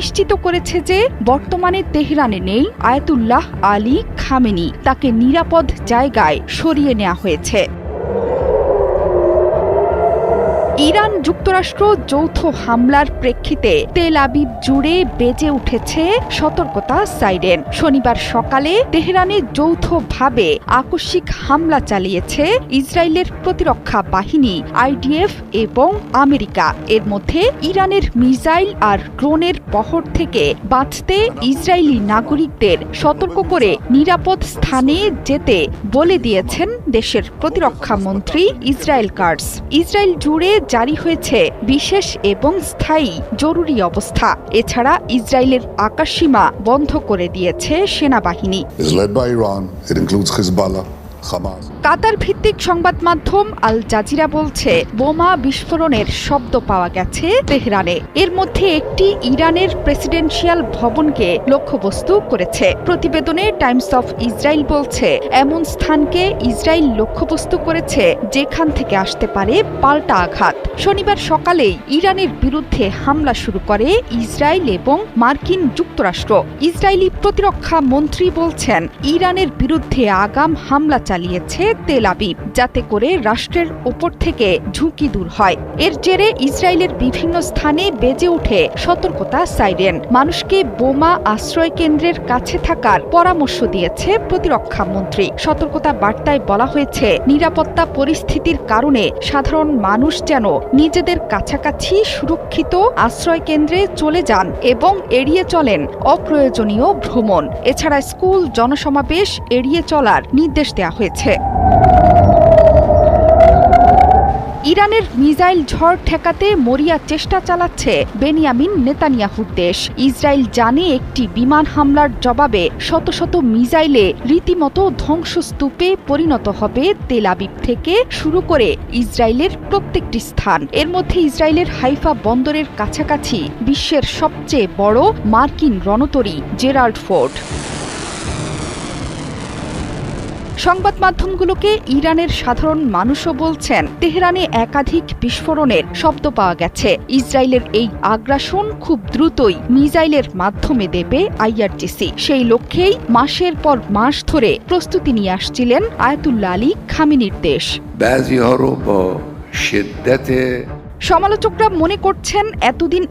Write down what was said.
নিশ্চিত করেছে যে বর্তমানে তেহরানে নেই আয়াতুল্লাহ আলী খামেনি, তাকে নিরাপদ জায়গায় সরিয়ে নেওয়া হয়েছে। ইরান যুক্তরাষ্ট্র যৌথ হামলার প্রেক্ষিতে তেল আবিব জুড়ে বেজে উঠেছে সতর্কতা সাইরেন। শনিবার সকালে তেহরানে যৌথভাবে আকস্মিক হামলা চালিয়েছে ইসরায়েলের প্রতিরক্ষা বাহিনী আইডিএফ এবং আমেরিকা। এর মধ্যে ইরানের মিসাইল আর ড্রোনের বহর থেকে বাঁচতে ইসরায়েলি নাগরিকদের সতর্ক করে নিরাপদ স্থানে যেতে বলে দিয়েছেন দেশের প্রতিরক্ষা মন্ত্রী ইসরায়েল কাটজ। ইসরায়েল জুড়ে জারি হয়েছে বিশেষ এবং স্থায়ী জরুরি অবস্থা। এছাড়া ইসরায়েলের আকাশসীমা বন্ধ করে দিয়েছে সেনাবাহিনী। কাতার ভিত্তিক সংবাদ মাধ্যম আল জাজিরা বলছে, বোমা বিস্ফোরণের শব্দ পাওয়া গেছে তেহরানে। এর মধ্যে একটি ইরানের প্রেসিডেন্সিয়াল ভবনকে লক্ষ্যবস্তু করেছে। প্রতিবেদনে টাইমস অফ ইসরায়েল বলছে, এমন স্থানকে ইসরায়েল লক্ষ্যবস্তু করেছে যেখান থেকে আসতে পারে পাল্টা আঘাত। শনিবার সকালেই ইরানের বিরুদ্ধে হামলা শুরু করে ইসরায়েল এবং মার্কিন যুক্তরাষ্ট্র। ইসরায়েলি প্রতিরক্ষা মন্ত্রী বলছেন, ইরানের বিরুদ্ধে আগাম হামলা চালিয়েছে তেল আবিব, যাতে করে রাষ্ট্রের ওপর থেকে ঝুঁকি দূর হয়। এর জেরে ইসরায়েলের বিভিন্ন স্থানে বেজে ওঠে সতর্কতা সাইরেন। মানুষকে বোমা আশ্রয় কেন্দ্রের কাছে থাকার পরামর্শ দিয়েছে প্রতিরক্ষা মন্ত্রী। সতর্কতা বার্তায় বলা হয়েছে, নিরাপত্তা পরিস্থিতির কারণে সাধারণ মানুষ যেন নিজেদের কাছাকাছি সুরক্ষিত আশ্রয় কেন্দ্রে চলে যান এবং এড়িয়ে চলেন অপ্রয়োজনীয় ভ্রমণ। এছাড়া স্কুল, জনসমাবেশ এড়িয়ে চলার নির্দেশ দেওয়া হয়েছে। ইরানের মিসাইল ঝড় ঠেকাতে মরিয়া চেষ্টা চালাচ্ছে বেনিয়ামিন নেতানিয়াহুর দেশ। ইসরায়েল জানে একটি বিমান হামলার জবাবে শত শত মিসাইলে রীতিমতো ধ্বংসস্তূপে পরিণত হবে তেল আবিব থেকে শুরু করে ইসরায়েলের প্রত্যেকটি স্থান। এর মধ্যে ইসরায়েলের হাইফা বন্দরের কাছাকাছি বিশ্বের সবচেয়ে বড় মার্কিন রণতরী জেরাল্ড ফোর্ড। সংবাদ মাধ্যমগুলোকে ইরানের সাধারণ মানুষও বলছেন, তেহরানে একাধিক বিস্ফোরণের শব্দ পাওয়া গেছে। ইসরায়েলের এই আগ্রাসন খুব দ্রুতই মিসাইলের মাধ্যমে দেবে আইআরজিসি। সেই লক্ষ্যেই মাসের পর মাস ধরে প্রস্তুতি নিয়ে আসছিলেন আয়াতুল্লাহ আলী খামেনির দেশ। সমালোচকরা মনে করছেন, এতদিন